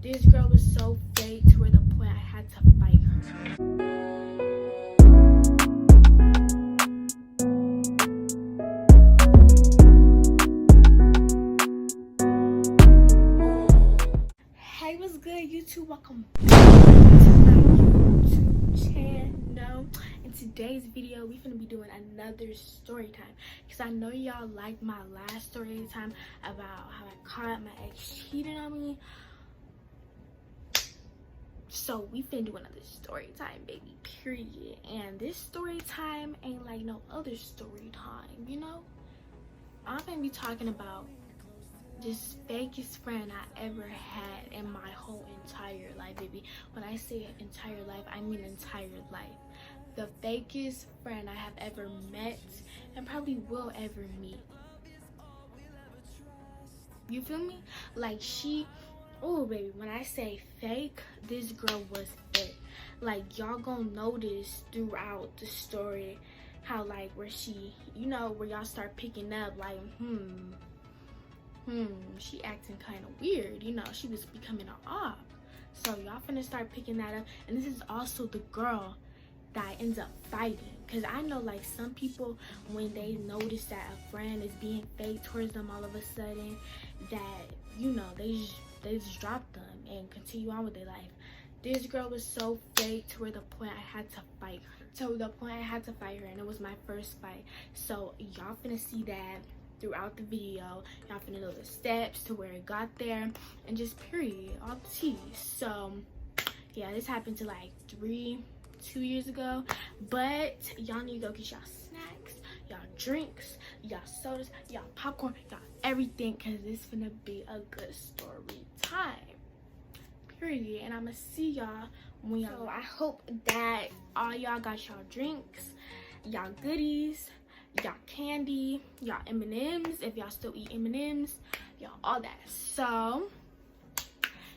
This girl was so fake to where the point I had to fight her. Hey, what's good, YouTube? Welcome back to my YouTube channel. In today's video, we're gonna be doing another story time because I know y'all liked my last story time about how I caught my ex cheating on me. So we finna do another story time, baby, period. And this story time ain't like no other story time, you know? I'm gonna be talking about this fakest friend I ever had in my whole entire life, baby. When I say entire life, I mean entire life. The fakest friend I have ever met and probably will ever meet. You feel me? Like oh baby, when I say fake, this girl was fake. Like, y'all gonna notice throughout the story how, like, where she, you know, where y'all start picking up like, she acting kind of weird, you know, she was becoming an op. So y'all finna start picking that up. And this is also the girl that ends up fighting, because I know, like, some people, when they notice that a friend is being fake towards them all of a sudden, that, you know, they just drop them and continue on with their life. This girl was so fake to where the point I had to fight her. And it was my first fight. So y'all finna see that throughout the video. Y'all finna know the steps to where it got there, and just period, all the tea. So yeah, this happened to like 2 years ago, but y'all need to go get y'all snacks, y'all drinks, y'all sodas, y'all popcorn, y'all everything, because this finna be a good story time, period. And I'ma see y'all when y'all. So I hope that all y'all got y'all drinks, y'all goodies, y'all candy, y'all M&Ms, if y'all still eat M&Ms, y'all all that. So,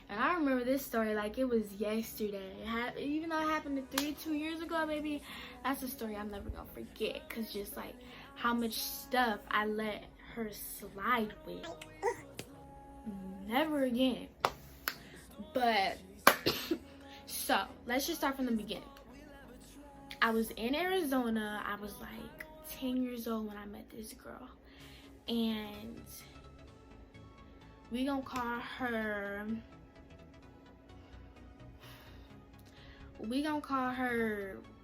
and I remember this story like it was yesterday. Even though it happened 2 years ago, baby, that's a story I'm never gonna forget, because just like how much stuff I let her slide with. Never again. But so let's just start from the beginning. I was in Arizona. I was like 10 years old when I met this girl, and we gonna call her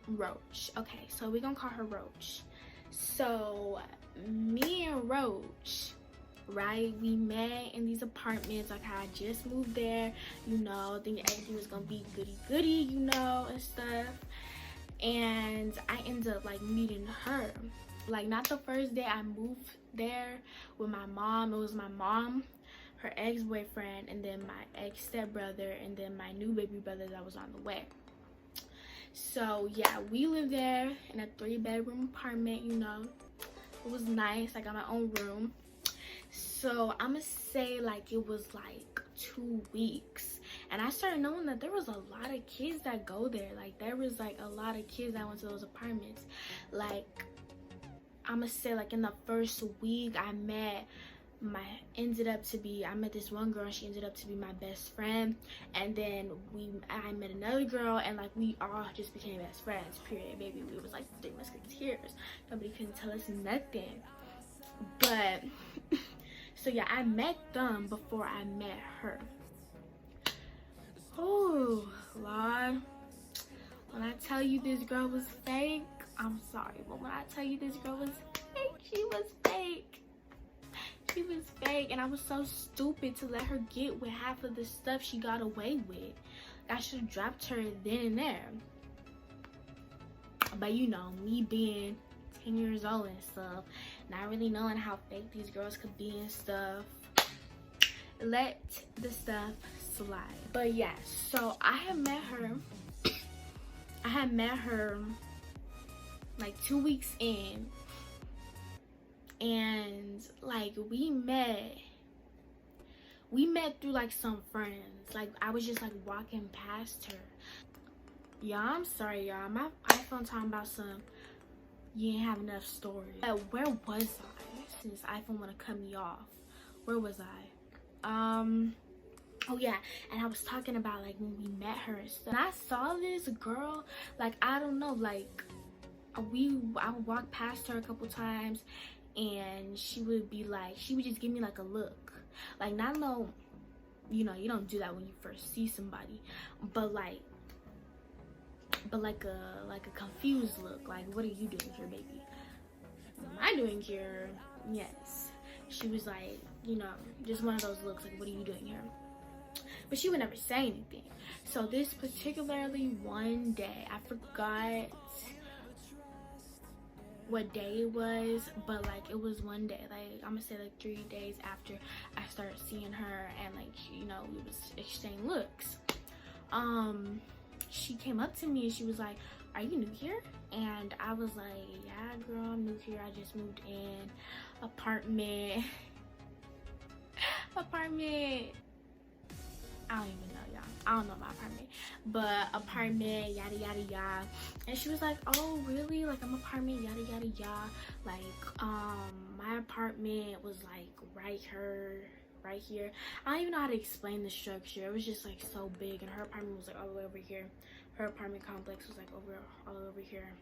Roach. Okay, so we gonna call her Roach. So me and Roach, right, we met in these apartments. Like, I just moved there, you know, thinking everything was gonna be goody, you know, and stuff. And I ended up like meeting her, like, not the first day I moved there with my mom. It was my mom, her ex-boyfriend, and then my ex-stepbrother, and then my new baby brother that was on the way. So yeah, we lived there in a 3-bedroom apartment, you know. It was nice. I got my own room. So I'ma say like it was like 2 weeks, and I started knowing that there was a lot of kids that go there. Like, there was like a lot of kids that went to those apartments. Like, I'ma say like in the first week I met this one girl, and she ended up to be my best friend. And then I met another girl, and like we all just became best friends, period, baby. We was like the 3 musketeers. Nobody couldn't tell us nothing. But so yeah, I met them before I met her. Oh Lord, when I tell you this girl was fake, I'm sorry, but when I tell you this girl was fake, she was fake. She was fake, and I was so stupid to let her get with half of the stuff she got away with. I should have dropped her then and there. But you know, me being 10 years old and stuff, not really knowing how fake these girls could be and stuff, let the stuff slide. But yeah, so I had met her like 2 weeks in, and like we met through like some friends. Like, I was just like walking past her. Y'all, I'm sorry, y'all, my iPhone talking about some you ain't have enough storage. Where was I? Since iPhone wanna cut me off, where was I? Oh yeah, and I was talking about like when we met her and stuff. And I saw this girl, like I don't know, like I would walk past her a couple times, and she would be like, she would just give me like a look, like not no, you know, you don't do that when you first see somebody, but like a confused look, like what are you doing here, baby? What am I doing here? Yes, she was like, you know, just one of those looks, like what are you doing here? But she would never say anything. So this particularly one day, I forgot what day it was, but like it was one day, like I'm gonna say like 3 days after I started seeing her, and like, you know, we was exchanging looks. She came up to me and she was like, are you new here? And I was like, yeah girl, I'm new here, I just moved in, apartment I don't even know, y'all. I don't know my apartment, but apartment, yada yada yada. And she was like, oh really, like I'm apartment, yada yada yada, like my apartment was like right here. I don't even know how to explain the structure. It was just like so big, and her apartment was like all the way over here. Her apartment complex was like all over here.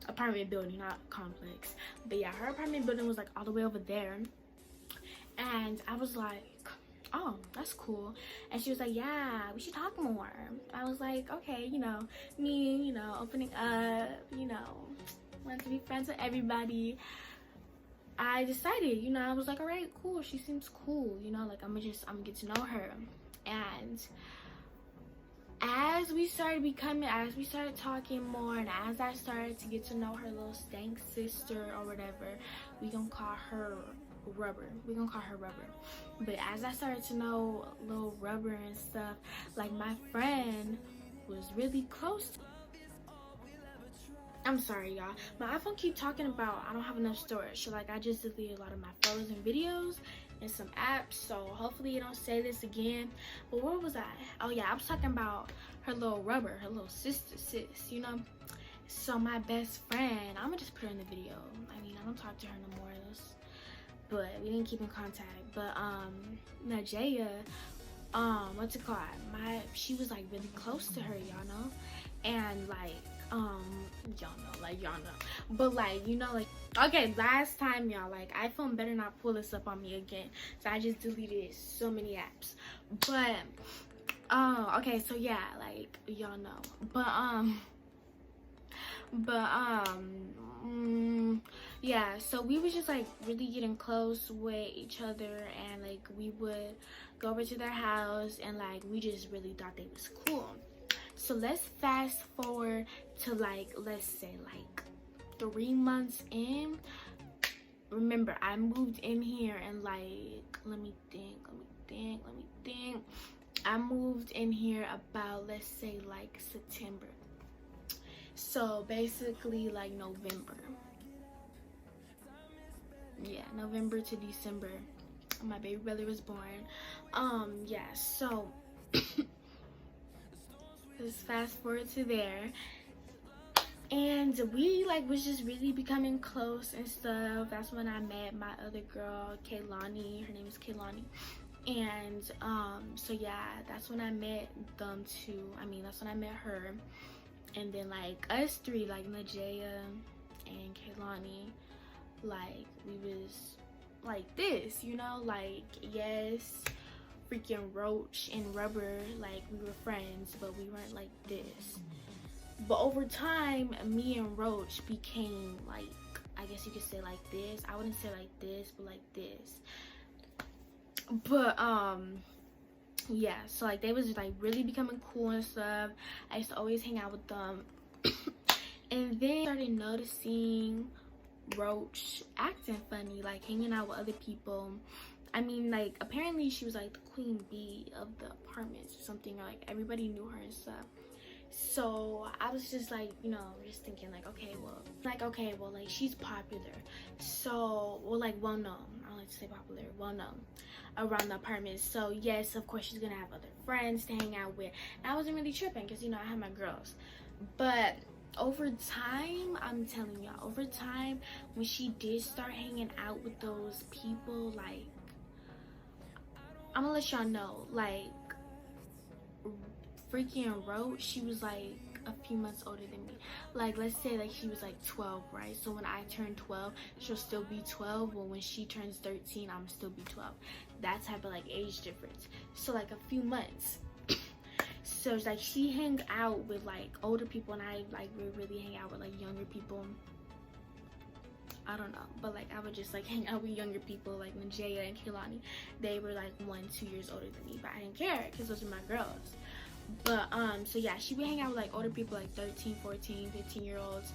Apartment building, not complex, but yeah, her apartment building was like all the way over there. And I was like, oh, that's cool. And she was like, yeah, we should talk more. I was like, okay, you know, me, you know, opening up, you know, wanting to be friends with everybody. I decided, you know, I was like, all right, cool, she seems cool, you know, like I'm gonna get to know her. And as we started talking more, and as I started to get to know her little stank sister or whatever, we gonna call her Rubber. But as I started to know little Rubber and stuff, like my friend was really close to, I'm sorry y'all, my iPhone keep talking about I don't have enough storage, so like I just deleted a lot of my photos and videos and some apps, so hopefully you don't say this again. But where was I? Oh yeah, I was talking about her little Rubber, her little sis, you know. So my best friend, I'm gonna just put her in the video, I mean I don't talk to her no more, but we didn't keep in contact. But Najaya, what's it called, she was like really close to her, y'all know. And like y'all know, but like, you know, like, okay, last time y'all, like iPhone better not pull this up on me again, so I just deleted so many apps. But okay, so yeah, like y'all know, yeah, so we was just like really getting close with each other, and like we would go over to their house, and like we just really thought they was cool. So let's fast forward to like, let's say like 3 months in. Remember, I moved in here and like, let me think. I moved in here about, let's say like September. So basically like November. Yeah, November to December my baby brother was born. Yeah, so let's fast forward to there. And we like was just really becoming close and stuff. That's when I met my other girl, Kaylani. Her name is Kaylani. And so yeah, that's when I met them two. I mean, that's when I met her. And then like us three, like Najaya and Kaylani, like we was like this, you know, like yes, freaking Roach and Rubber, like we were friends, but we weren't like this. But over time, me and Roach became like, I guess you could say like this. I wouldn't say like this, but like this. But yeah, so like they was like really becoming cool and stuff. I used to always hang out with them. And then I started noticing Roach acting funny, like hanging out with other people. I mean, like apparently she was like the queen bee of the apartments or something, or like everybody knew her and stuff. So I was just like, you know, just thinking like, okay, well, like she's popular, so well known. I don't like to say popular, well known around the apartment. So yes, of course she's gonna have other friends to hang out with. And I wasn't really tripping because, you know, I had my girls. But over time, I'm telling y'all, over time, when she did start hanging out with those people, like I'm gonna let y'all know, like, freaking wrote, she was like a few months older than me. Like, let's say like she was like 12, right? So when I turn 12, she'll still be 12. Well, when she turns 13, I'm still be 12. That type of like age difference. So like a few months. So it's like she hang out with like older people, and I like really hang out with like younger people. I don't know, but like I would just like hang out with younger people, like when Jaya and Kehlani, they were like 1-2 years older than me, but I didn't care because those are my girls. But so yeah, she would hang out with like older people, like 13, 14, 15-year-olds.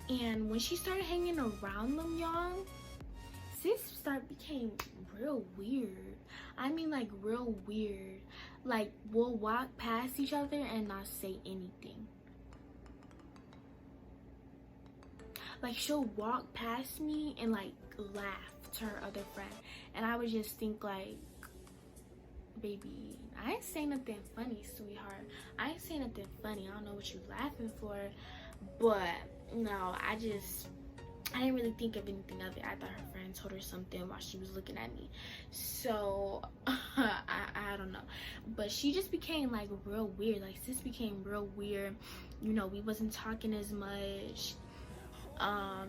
And when she started hanging around them young, sis became real weird. I mean, like real weird. Like, we'll walk past each other and not say anything. Like, she'll walk past me and like laugh to her other friend, and I would just think like, baby, I ain't saying nothing funny, sweetheart. I ain't saying nothing funny. I don't know what you laughing for. But no, I didn't really think of anything of it. I thought her friend told her something while she was looking at me. So I don't know. But she just became like real weird. Like, sis became real weird. You know, we wasn't talking as much. I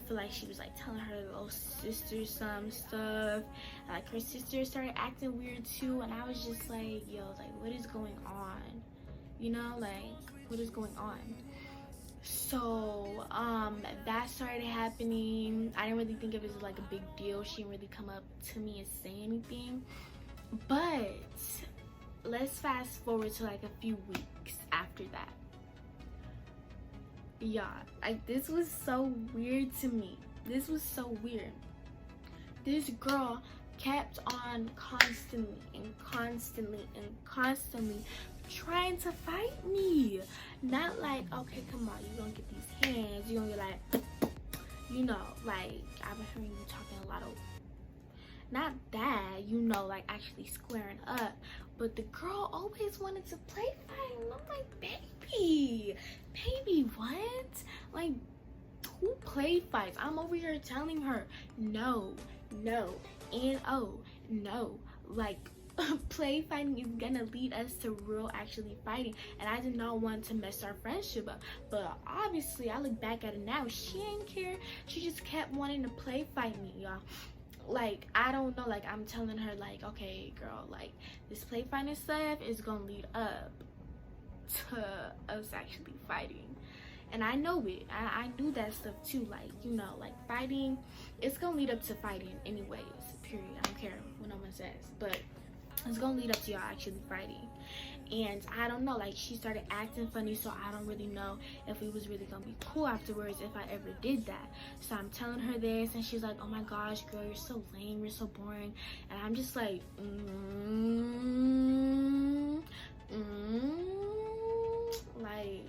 feel like she was like telling her little sister some stuff. Like, her sister started acting weird too, and I was just like, yo, like, what is going on? You know, like, what is going on? So that started happening. I didn't really think of it as like a big deal. She didn't really come up to me and say anything. But let's fast forward to like a few weeks after that. Yeah, like, this was so weird to me. This was so weird. This girl kept on constantly trying to fight me. Not like, okay, come on, you're gonna get these hands, you're gonna get like, you know, like, I've been hearing you talking a lot of, not that, you know, like actually squaring up. But the girl always wanted to play fight, and I'm like, baby, what? Like, who play fights? I'm over here telling her, no, like, play fighting is gonna lead us to real actually fighting, and I did not want to mess our friendship up. But obviously, I look back at it now, she didn't care. She just kept wanting to play fight me, y'all. Like, I don't know, like, I'm telling her, like, okay, girl, like, this play fighting stuff is gonna lead up to us actually fighting. And I know it. I knew that stuff too. Like, you know, like, fighting, it's gonna lead up to fighting anyways, period. I don't care what no one says, but it's gonna lead up to y'all actually fighting. And I don't know, like, she started acting funny, so I don't really know if we was really gonna be cool afterwards if I ever did that. So I'm telling her this, and she's like, oh my gosh, girl, you're so lame, you're so boring. And I'm just like, like,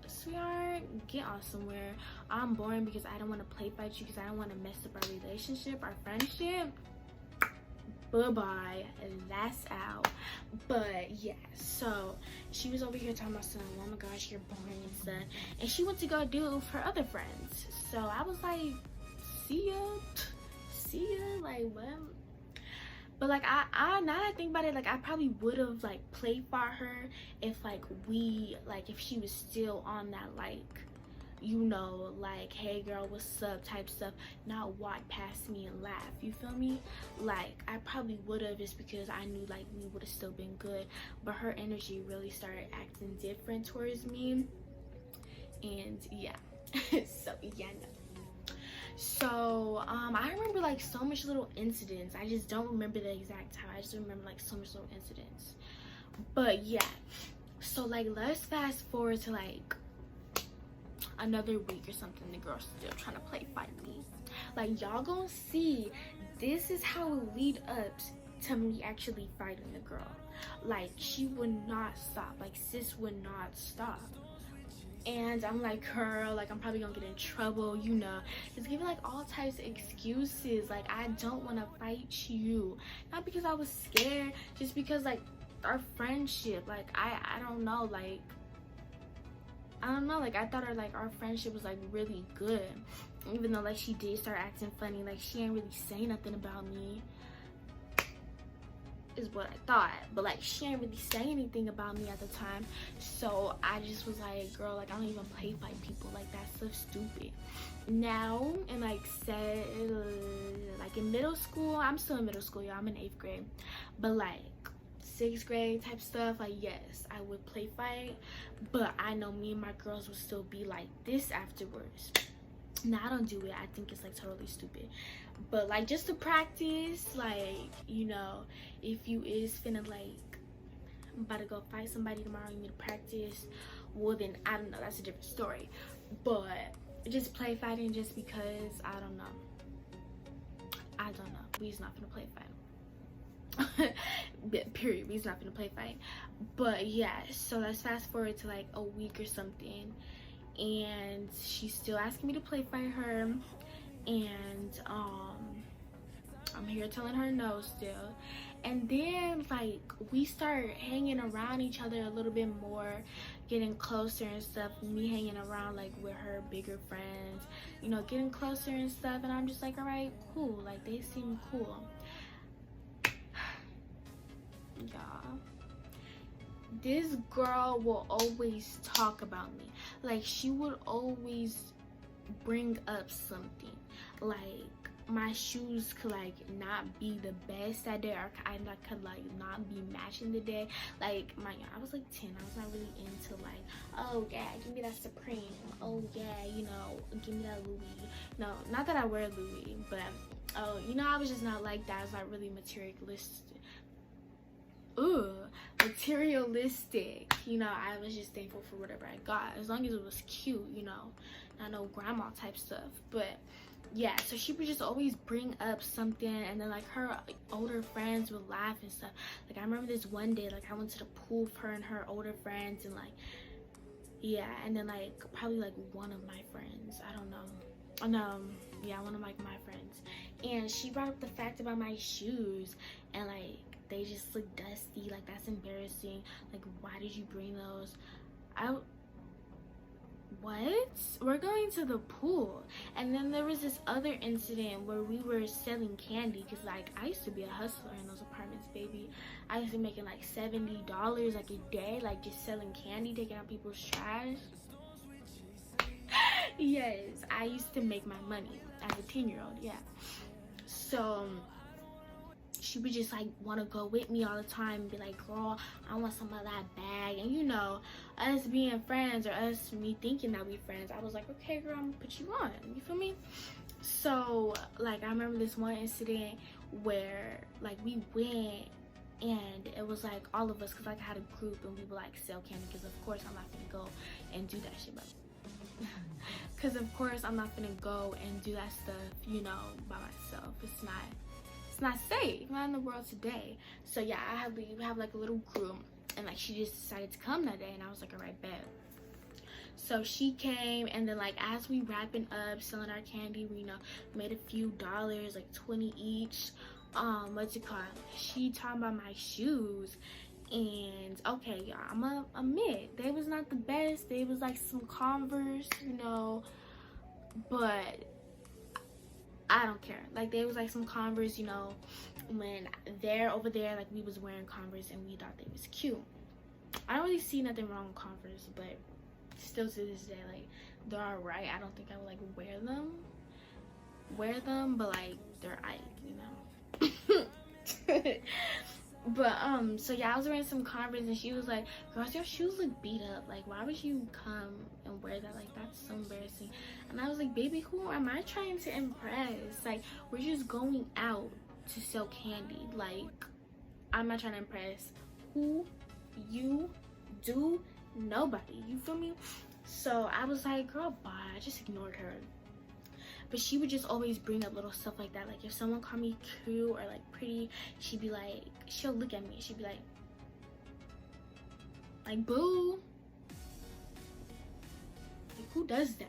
sweetheart, get on somewhere. I'm boring because I don't want to play fight you, because I don't want to mess up our relationship, our friendship. Bye-bye, and that's out. But yeah, so she was over here talking about something, oh my gosh, you're boring and stuff, and she went to go do it with her other friends. So I was like, see ya, like, what? But like, I now that I think about it, like, I probably would have like played for her if like if she was still on that, like, you know, like, hey girl, what's up type stuff, not walk past me and laugh, you feel me? Like, I probably would have, just because I knew like we would have still been good. But her energy really started acting different towards me, and yeah. So yeah, no. So I remember like so much little incidents. I just don't remember the exact time. I just remember like so much little incidents. But yeah, so like, let's fast forward to like another week or something. The girl's still trying to play fight me. Like, y'all gonna see, this is how it lead up to me actually fighting the girl. Like, she would not stop. Like, sis would not stop. And I'm like, girl, like, I'm probably gonna get in trouble, you know, just giving like all types of excuses. Like, I don't want to fight you, not because I was scared, just because like our friendship, like, I don't know, like, I thought our friendship was like really good, even though like she did start acting funny. Like, she ain't really say nothing about me. is what I thought. But like, she didn't really say anything about me at the time, so I just was like, girl, like, I don't even play fight people, like, that stuff's stupid. Now, and like, said, like, in middle school, I'm still in middle school, y'all, I'm in 8th grade, but like 6th grade type stuff, like, yes, I would play fight, but I know me and my girls would still be like this afterwards. Now, I don't do it. I think it's like totally stupid, but like, just to practice, like, you know, if you is finna like, I'm about to go fight somebody tomorrow, you need to practice, well then, I don't know, that's a different story. But just play fighting just because, I don't know, we just not gonna play fight. Period, we just not gonna play fight. But yeah, so let's fast forward to like a week or something, and she's still asking me to play fight her, and I'm here telling her no still. And then like, we start hanging around each other a little bit more, getting closer and stuff, me hanging around like with her bigger friends, you know, getting closer and stuff, and I'm just like, all right, cool, like, they seem cool. Y'all, this girl will always talk about me. Like, she would always bring up something, like my shoes could like not be the best that day, or I could like not be matching the day. Like, I was like 10, I was not really into like, oh yeah, give me that Supreme, oh yeah, you know, give me that Louis. No, not that I wear Louis, but oh, you know, I was just not like that. I was not really materialistic, you know. I was just thankful for whatever I got, as long as it was cute, you know, not no grandma type stuff. But yeah, so she would just always bring up something, and then like her older friends would laugh and stuff. Like, I remember this one day, like, I went to the pool with her and her older friends, and like, yeah, and then like probably like one of my friends, I don't know, yeah, one of like my friends, and she brought up the fact about my shoes, and like, they just look dusty, like, that's embarrassing, like, why did you bring those? What? We're going to the pool. And then there was this other incident where we were selling candy, because like, I used to be a hustler in those apartments, baby. I used to be making like $70 like a day, like, just selling candy, taking out people's trash. Yes, I used to make my money as a 10-year-old, yeah. So she would just like want to go with me all the time and be like, girl, I want some of that bag. And you know, us being friends, or me thinking that we friends, I was like, okay girl, I'm gonna put you on, you feel me? So like, I remember this one incident where like, we went, and it was like all of us, because like, I had a group, and we would like sell candy, because of course I'm not gonna go and do that shit, but because of course I'm not gonna go and do that stuff, you know, by myself. It's not safe, not in the world today. So yeah, we have like a little group, and like, she just decided to come that day, and I was like, all right, bet. So she came, and then like, as we wrapping up selling our candy, we, you know, made a few dollars, like 20 each. What's it called, she talking about my shoes, and okay, y'all, I'm gonna admit, they was not the best. They was like some Converse, you know, but I don't care. Like, they was like some Converse, you know, when they're over there, like, we was wearing Converse, and we thought they was cute. I don't really see nothing wrong with Converse, but still to this day, like, they're alright. I don't think I would like wear them, but like, they're alright, you know. But so yeah, I was wearing some Converse, and she was like, girls, your shoes look beat up, like, why would you come and wear that? Like, that's so embarrassing. And I was like, baby, who am I trying to impress? Like, we're just going out to sell candy. Like, I'm not trying to impress who, you, do, nobody, you feel me? So I was like, girl, bye. I just ignored her. But she would just always bring up little stuff like that. Like, if someone called me cute or like pretty, she'd be like, she'll look at me, she'd be like, boo, like, who does that?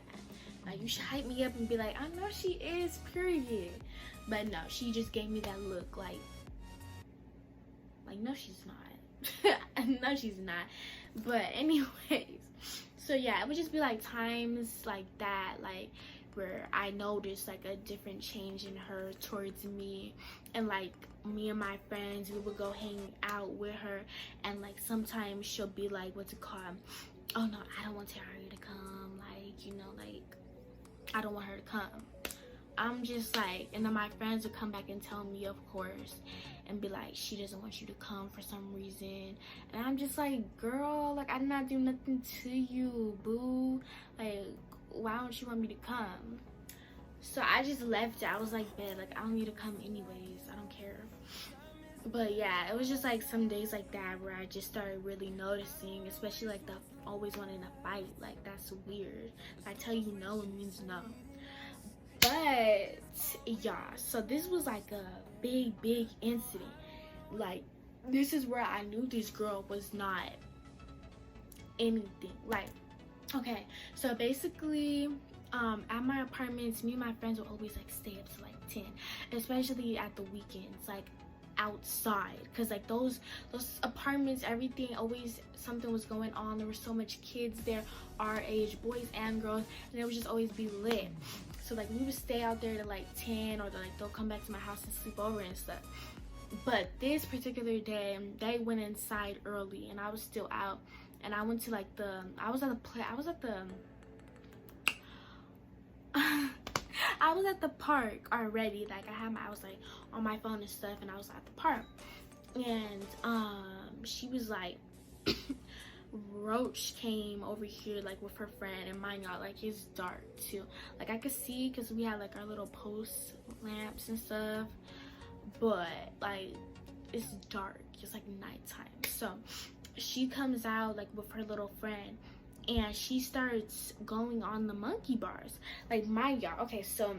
Like, you should hype me up and be like, I know she is, period. But no, she just gave me that look, like no, she's not. No, she's not. But anyways, so yeah, it would just be like times like that, like, where I noticed like a different change in her towards me, and like, me and my friends, we would go hang out with her, and like sometimes she'll be like, what's it called, oh no, I don't want Terry to come, like, you know, like I don't want her to come. I'm just like, and then my friends would come back and tell me, of course, and be like, she doesn't want you to come for some reason. And I'm just like, girl, like I did not do nothing to you, boo. Like, why don't you want me to come? So I just left it. I was like, man, like I don't need to come anyways, I don't care. But yeah, it was just like some days like that where I just started really noticing, especially like the always wanting to fight. Like, that's weird. If I tell you no, it means no. But yeah, so this was like a big incident. Like, this is where I knew this girl was not anything. Like, okay, so basically at my apartments, me and my friends would always like stay up to like 10, especially at the weekends, like outside, because like those apartments, everything, always something was going on. There were so much kids there, our age, boys and girls, and it would just always be lit. So like we would stay out there to like 10, or like they'll come back to my house and sleep over and stuff. But this particular day, they went inside early and I was still out, and I went to like I was at the park already. Like I was like on my phone and stuff, and I was at the park, and she was like Roach came over here like with her friend, and mind y'all, like it's dark too. Like I could see because we had like our little post lamps and stuff, but like it's dark, it's like nighttime. So she comes out like with her little friend, and she starts going on the monkey bars. Like, mind y'all, okay, so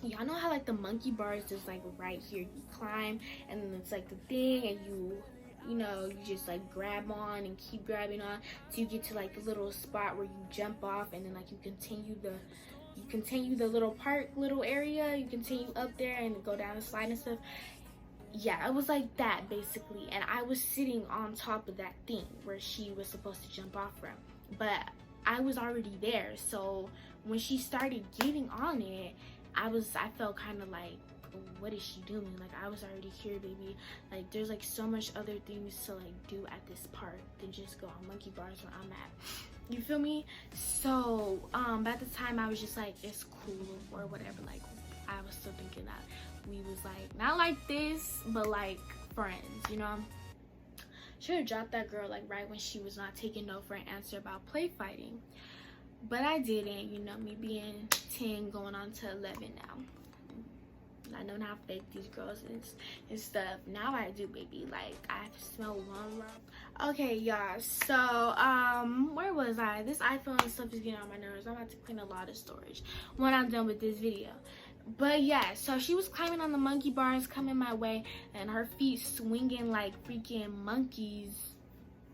y'all know how like the monkey bars is like right here, you climb, and then it's like the thing, and you know, you just like grab on and keep grabbing on till you get to like the little spot where you jump off, and then like you continue the little area, you continue up there and go down the slide and stuff. Yeah, it was like that basically, and I was sitting on top of that thing where she was supposed to jump off from, but I was already there. So when she started getting on it, I felt kind of like, what is she doing? Like, I was already here, baby. Like, there's like so much other things to like do at this park than just go on monkey bars where I'm at. You feel me? So by the time I was just like, it's cool or whatever. Like, I was still thinking that we was like not like this, but like friends, you know. Should have dropped that girl like right when she was not taking no for an answer about play fighting, but I didn't. You know, me being 10 going on to 11 now. I know how fake these girls is and stuff. Now I do, baby. Like, I smell one love. Okay, y'all. So, where was I? This iPhone and stuff is getting on my nerves. I'm about to clean a lot of storage when I'm done with this video. But yeah, so she was climbing on the monkey bars coming my way, and her feet swinging like freaking monkeys.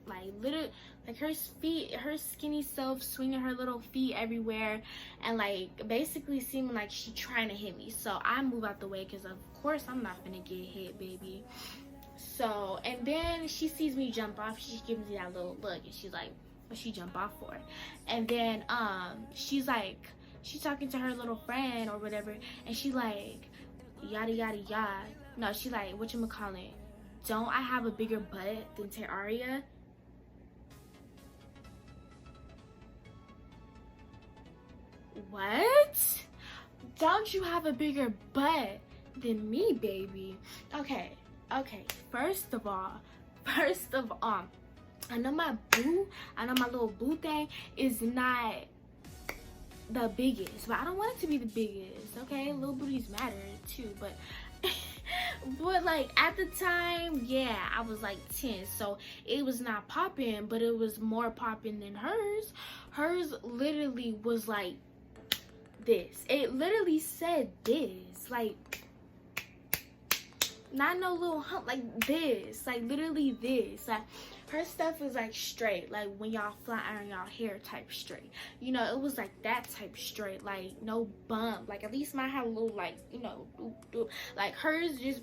Like, literally, like her skinny self swinging her little feet everywhere, and like basically seeming like she trying to hit me. So I move out the way because of course I'm not gonna get hit, baby. So, and then she sees me jump off. She gives me that little look, and she's like, what she jump off for? And then she's like, she's talking to her little friend or whatever, and she like, yada yada yada. No, she like, whatchamacallit, don't I have a bigger butt than Terraria? What? Don't you have a bigger butt than me, baby? Okay, first of all, I know my little boo thing is not the biggest, but I don't want it to be the biggest, okay? Little booties matter too, but but like at the time, yeah, I was like 10, so it was not popping, but it was more popping than hers. Hers literally was like this. It literally said this, like not no little hump, like this, like literally this. Like her stuff was like straight, like when y'all flat iron y'all hair type straight, you know. It was like that type straight, like no bump. Like at least mine had a little, like, you know, like hers just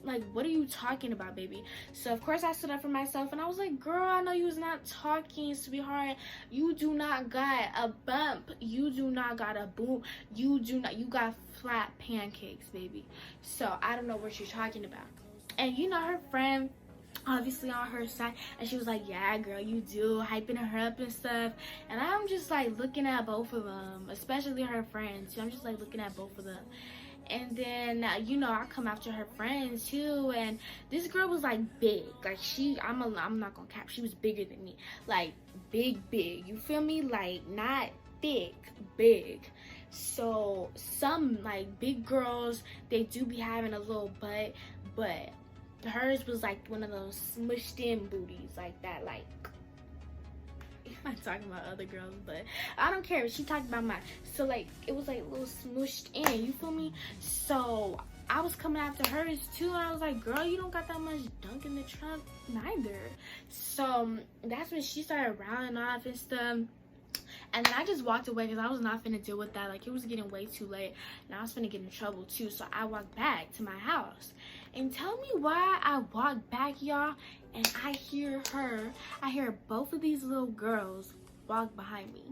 like, what are you talking about, baby? So of course I stood up for myself, and I was like, girl, I know you was not talking, sweetheart. You do not got a bump, you do not got a boom, you got flat pancakes, baby. So I don't know what you're talking about. And you know, her friend obviously on her side, and she was like, yeah girl, you do, hyping her up and stuff. And I'm just like looking at both of them, especially her friends. I'm just like looking at both of them. And then you know, I come after her friends too, and this girl was like big, like I'm not gonna cap, she was bigger than me, like big, you feel me, like not thick, big. So some like big girls, they do be having a little butt, but hers was like one of those smushed in booties like that. Like, I'm not talking about other girls, but I don't care. She talked about mine. So like, it was like a little smushed in, you feel me? So I was coming after hers too, and I was like, girl, you don't got that much dunk in the trunk neither. So that's when she started rounding off and stuff. And then I just walked away because I was not finna deal with that. Like, it was getting way too late, and I was finna get in trouble too. So I walked back to my house. And tell me why I walked back, y'all, and I hear both of these little girls walk behind me.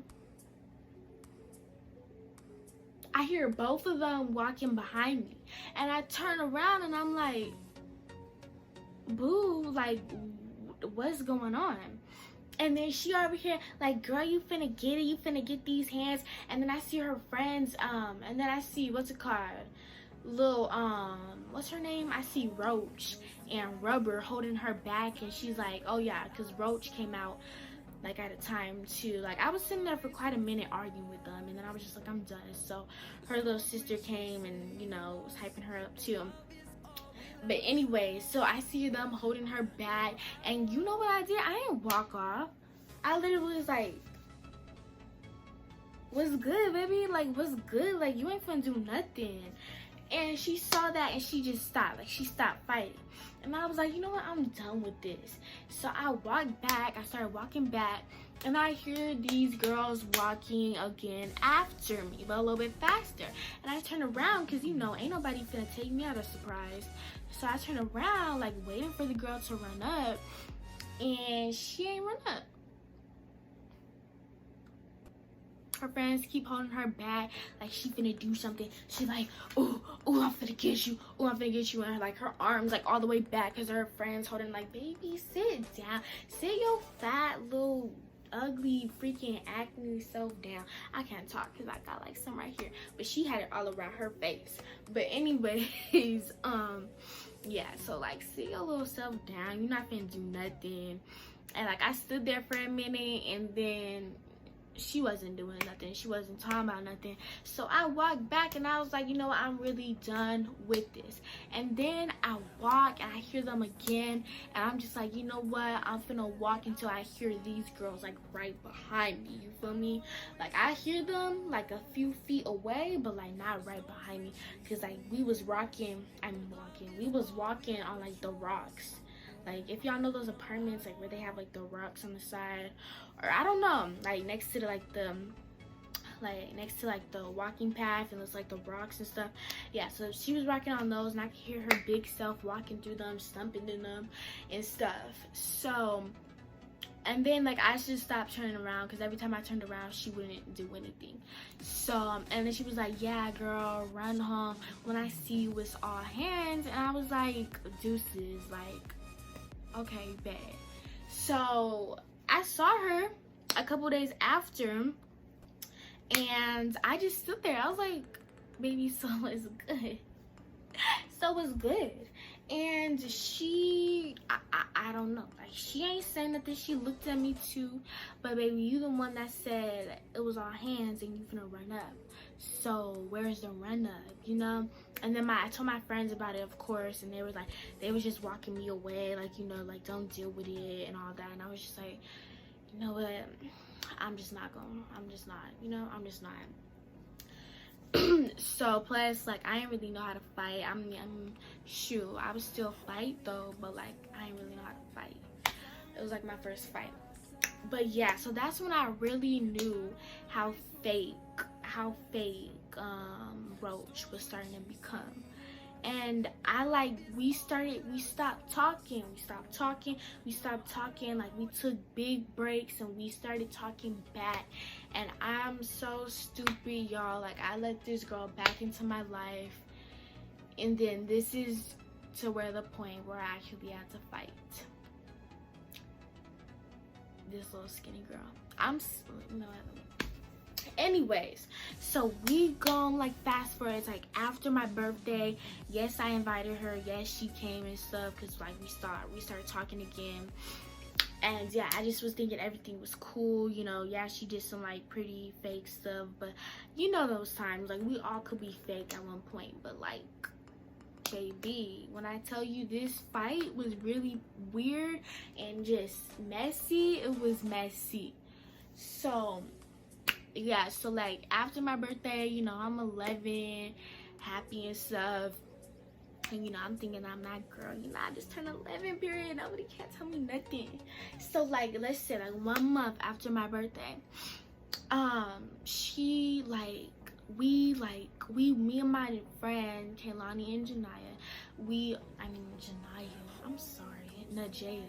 I hear both of them walking behind me. And I turn around and I'm like, boo, like, what's going on? And then she over here like, girl, you finna get it, you finna get these hands. And then I see her friends, and then I see, what's it called, little what's her name, I see Roach and Rubber holding her back. And she's like, oh yeah, because Roach came out like at a time too. Like, I was sitting there for quite a minute arguing with them, and then I was just like, I'm done. So her little sister came and, you know, was hyping her up too. But anyway, so I see them holding her back, and you know what I did? I didn't walk off. I literally was like, what's good, baby? Like, what's good? Like, you ain't finna do nothing. And she saw that, and she just stopped. Like, she stopped fighting. And I was like, you know what? I'm done with this. So I walked back. I started walking back, and I hear these girls walking again after me, but a little bit faster. And I turn around because, you know, ain't nobody finna take me out of surprise. So I turn around, like, waiting for the girl to run up, and she ain't run up. Her friends keep holding her back, like she finna do something. She's like, oh, I'm finna get you. Oh, I'm finna get you. And like her arms like all the way back because her friends holding, like, baby, sit down. Sit your fat little ugly freaking acne self down. I can't talk because I got like some right here, but she had it all around her face. But anyways, yeah, so like, sit your little self down. You're not finna do nothing. And like, I stood there for a minute, and then she wasn't doing nothing. She wasn't talking about nothing. So I walked back, and I was like, you know what, I'm really done with this. And then I walk, and I hear them again, and I'm just like, you know what, I'm finna walk until I hear these girls like right behind me, you feel me? Like, I hear them like a few feet away, but like not right behind me, because like we was walking on like the rocks. Like, if y'all know those apartments, like, where they have like the rocks on the side, or I don't know, like next to the walking path, and it's like the rocks and stuff. Yeah, so she was walking on those, and I could hear her big self walking through them, stumping in them and stuff. So, and then like, I just stopped turning around because every time I turned around, she wouldn't do anything. So, and then she was like, yeah girl, run home when I see you, it's all hands. And I was like, deuces, like, okay, bad. So I saw her a couple days after, and I just stood there. I was like, baby, so it's good. So it's good. And she, I don't know, like, she ain't saying nothing. She looked at me too, but baby, you the one that said it was all hands and you finna run up. So where's the run up, you know? And then I told my friends about it, of course, and they were like, they was just walking me away, like, you know, like, don't deal with it and all that. And I was just like, you know what, I'm just not. So plus, like, I didn't really know how to fight. I mean, shoot, I would still fight though, but like, I didn't really know how to fight. It was like my first fight. But yeah, so that's when I really knew how fake Roach was starting to become. And we stopped talking, like, we took big breaks, and we started talking back. And I'm so stupid, y'all, like, I let this girl back into my life, and then this is to where the point where I actually had to fight this little skinny girl. No, anyways, so we go like fast forward. It's like after my birthday. Yes, I invited her. Yes, she came and stuff, because like we started talking again. And yeah, I just was thinking everything was cool, you know. Yeah, she did some like pretty fake stuff, but you know those times, like we all could be fake at one point. But like, baby, when I tell you this fight was really weird and just messy, it was messy. So yeah, so like after my birthday, you know, I'm 11, happy and stuff. And you know, I'm thinking I'm that girl, you know, I just turned 11, period. Nobody can't tell me nothing. So like, let's say like 1 month after my birthday, she like, me and my friend Kaylani and Janaya, I'm sorry, Najaya,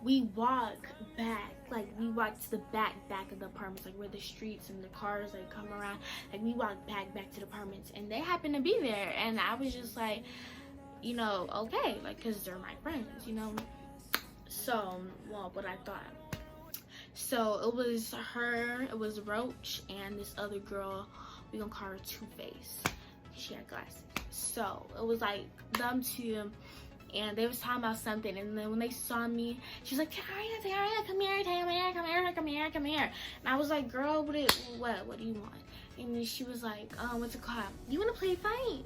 we walk back, like we walk to the back of the apartments, like where the streets and the cars like come around, like we walk back to the apartments, and they happened to be there. And I was just like, you know, okay, like, because they're my friends, you know. So, well, what I thought. So, it was her, it was Roach, and this other girl, we gonna call her Two-Face. She had glasses. So, it was like them two, and they was talking about something, and then when they saw me, she was like, Taria, come here. And I was like, girl, what do you want? And then she was like, what's it called? You wanna play fight?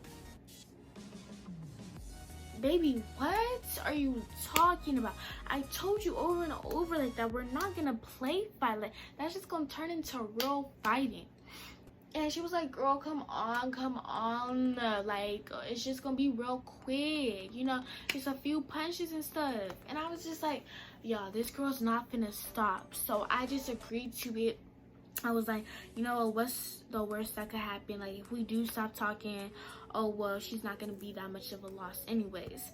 Baby, what are you talking about? I told you over and over like that we're not gonna play fight, like that's just gonna turn into real fighting. And she was like, girl, come on, like it's just gonna be real quick, you know, just a few punches and stuff. And I was just like, y'all, this girl's not gonna stop. So I just agreed to it. I was like, you know, what's the worst that could happen? Like, if we do stop talking, oh well, she's not gonna be that much of a loss anyways.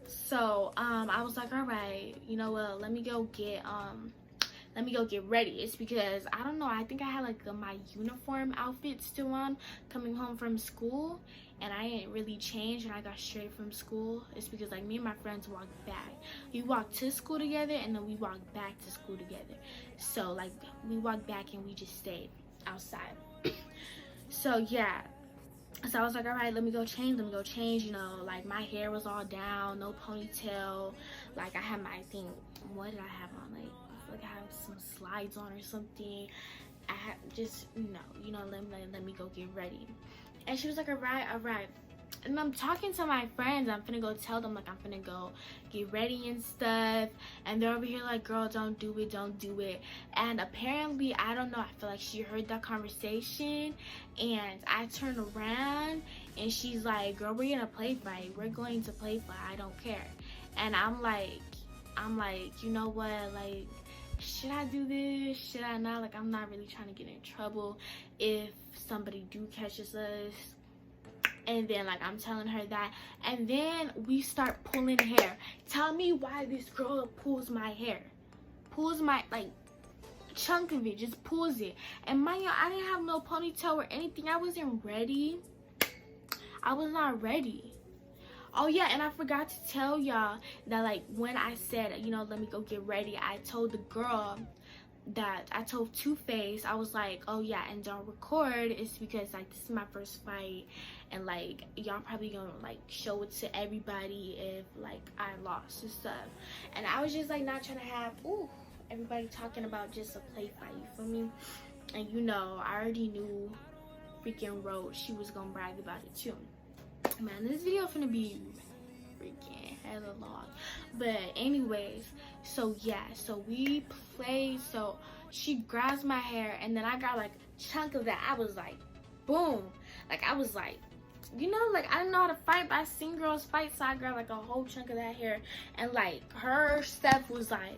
So I was like, all right, you know what, let me go get ready. It's because I don't know, I think I had like my uniform outfit still on coming home from school, and I didn't really change, and I got straight from school. It's because like me and my friends walked back. We walked to school together, and then we walked back to school together. So like we walked back and we just stayed outside. So yeah, so I was like, all right, let me go change, you know, like my hair was all down, no ponytail, like I had my thing, what did I have on, like I feel like I have some slides on or something. I had just, you know, let me go get ready. And she was like, all right. And I'm talking to my friends. I'm finna go tell them, like, I'm finna go get ready and stuff. And they're over here like, girl, don't do it. And apparently, I don't know, I feel like she heard that conversation. And I turned around and she's like, girl, we're gonna play fight. We're going to play fight. I don't care. And I'm like, you know what? Like, should I do this? Should I not? Like, I'm not really trying to get in trouble if somebody do catches us. And then like I'm telling her that, and then we start pulling hair. Tell me why this girl pulls my hair, pulls my like chunk of it, just pulls it. And mind you, I didn't have no ponytail or anything. I wasn't ready. I was not ready. Oh yeah, and I forgot to tell y'all that like when I said, you know, let me go get ready, I told the girl that I told Two-Face, I was like, oh yeah, and don't record. It's because like this is my first fight, and like y'all probably gonna like show it to everybody if like I lost and stuff. And I was just like not trying to have everybody talking about just a play fight, you feel me? And you know, I already knew freaking Roach, she was gonna brag about it too. Man, this video finna be freaking hella long. But anyways, so yeah, so we played. So she grabs my hair, and then I got like a chunk of that. I was like, boom. Like I was like, you know, like I didn't know how to fight, but I seen girls fight, so I grabbed like a whole chunk of that hair. And like her stuff was like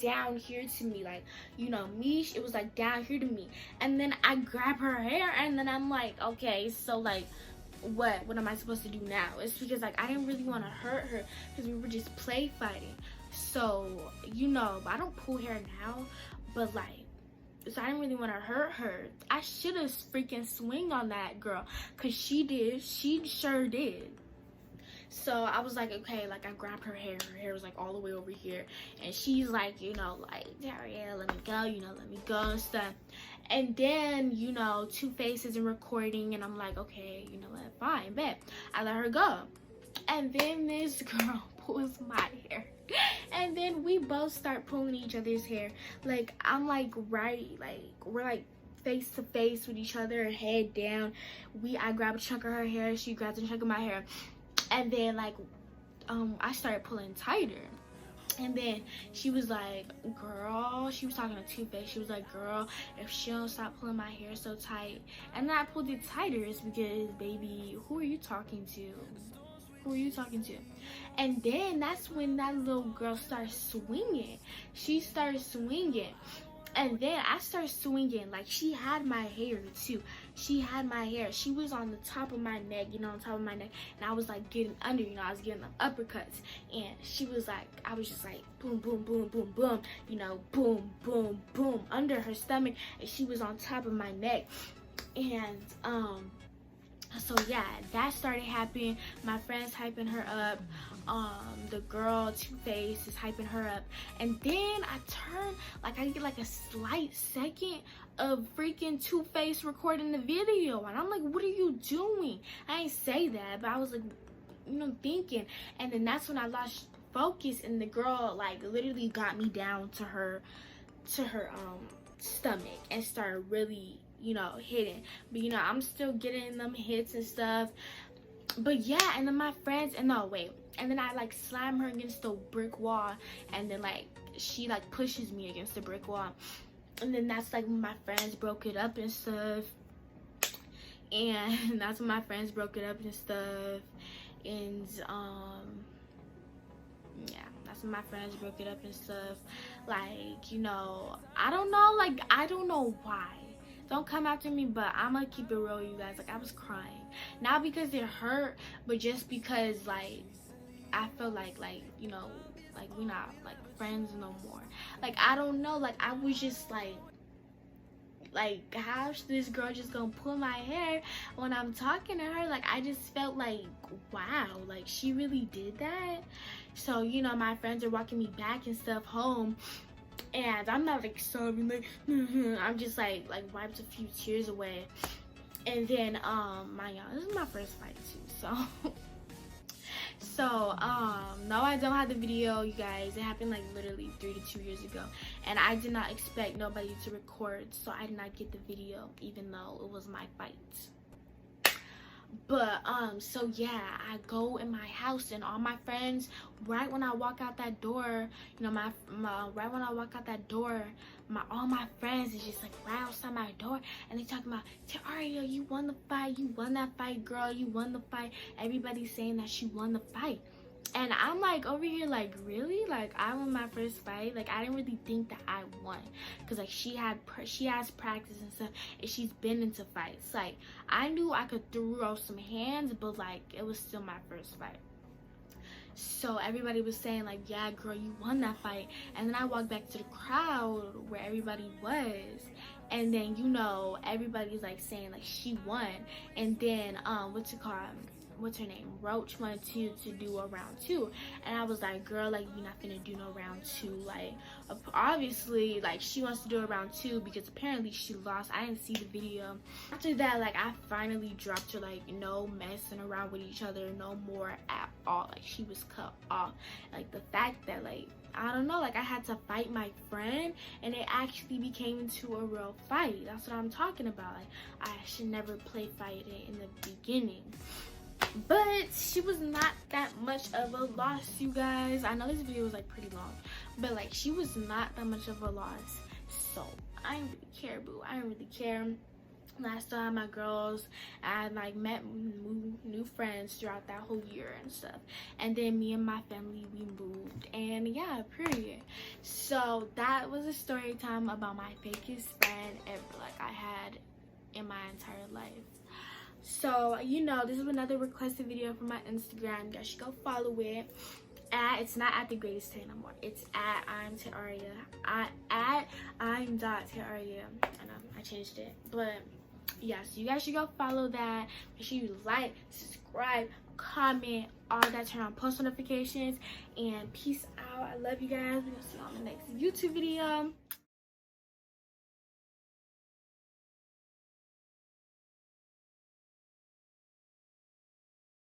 down here to me, like, you know, me, it was like down here to me. And then I grab her hair, and then I'm like, okay, so like what am I supposed to do now? It's because like I didn't really want to hurt her because we were just play fighting. So, you know, I don't pull hair now, but like, so I didn't really want to hurt her. I should have freaking swing on that girl, because she did. She sure did. So I was like, okay, like I grabbed her hair was like all the way over here, and she's like, you know, like, Daria, let me go, you know, let me go and stuff. And then, you know, Two-Face isn't recording, and I'm like, okay, you know what, fine, bet. I let her go. And then this girl pulls my hair. And then we both start pulling each other's hair. Like, I'm like, right, like, we're like face to face with each other, head down. I grab a chunk of her hair, she grabs a chunk of my hair. And then, like, I started pulling tighter. And then she was like, girl, she was talking to Two-Face. She was like, girl, if she don't stop pulling my hair so tight. And then I pulled it tighter. It's because, baby, who are you talking to? Who are you talking to? And then that's when that little girl started swinging. She started swinging. And then I started swinging. Like, she had my hair too. She had my hair. She was on the top of my neck, you know, on top of my neck. And I was like getting under, you know, I was getting them uppercuts. And she was like, I was just like boom, boom, boom, boom, boom, you know, boom, boom, boom, under her stomach. And she was on top of my neck. And so yeah, that started happening. My friends hyping her up. The girl Two-Face is hyping her up. And then I turn, like, I get like a slight second of freaking Two-Face recording the video, and I'm like, what are you doing? I ain't say that, but I was like, you know, thinking. And then that's when I lost focus, and the girl like literally got me down to her stomach and started really, you know, hitting. But you know, I'm still getting them hits and stuff. But yeah, and then my friends, and no, wait, and then I like slam her against the brick wall, and then like she like pushes me against the brick wall. And then that's like when my friends broke it up and stuff. And that's when my friends broke it up and stuff. And yeah, that's when my friends broke it up and stuff. Like, you know, I don't know, like, I don't know why. Don't come after me, but I'm gonna keep it real, you guys. Like, I was crying. Not because it hurt, but just because, like, I feel like, you know, like, we're not, like, friends no more. Like, I don't know. Like, I was just, like, how's this girl just gonna pull my hair when I'm talking to her? Like, I just felt like, wow, like, she really did that. So, you know, my friends are walking me back and stuff home. And I'm not like sobbing, like, I'm just like wiped a few tears away. And then this is my first fight too, so no, I don't have the video, you guys. It happened like literally 3 to 2 years ago, and I did not expect nobody to record, so I did not get the video, even though it was my fight. But so yeah, I go in my house, and all my friends, right when I walk out that door, you know, right when I walk out that door, all my friends is just like right outside my door, and they talking about, Taria, you won the fight, you won that fight, girl, you won the fight. Everybody's saying that she won the fight. And I'm like over here like, really? Like, I won my first fight? Like, I didn't really think that I won, because like she has practice and stuff, and she's been into fights. Like, I knew I could throw some hands, but like it was still my first fight. So everybody was saying like, yeah, girl, you won that fight. And then I walked back to the crowd where everybody was, and then, you know, everybody's like saying like she won. And then what's her name, Roach, wanted to do a round 2, and I was like, girl, like, you're not gonna do no round 2. Like, obviously, like, she wants to do a round 2 because apparently she lost. I didn't see the video. After that, like, I finally dropped her, like, no messing around with each other no more at all. Like, she was cut off. Like, the fact that, like, I don't know, like, I had to fight my friend, and it actually became into a real fight. That's what I'm talking about. Like, I should never play fighting in the beginning. But she was not that much of a loss, you guys. I know this video was like pretty long, but like she was not that much of a loss. So I didn't really care, boo. I didn't really care. And I still had my girls. I like met new friends throughout that whole year and stuff. And then me and my family, we moved. And yeah, period. So that was a story time about my fakest friend ever, like, I had in my entire life. So, you know, this is another requested video from my Instagram. You guys should go follow it. It's not at the greatest 10 no more. It's at I'm Taria. I'm .Taria. I know, I changed it. But yeah, so you guys should go follow that. Make sure you like, subscribe, comment, all that, turn on post notifications, and peace out. I love you guys. We're gonna see you on the next YouTube video.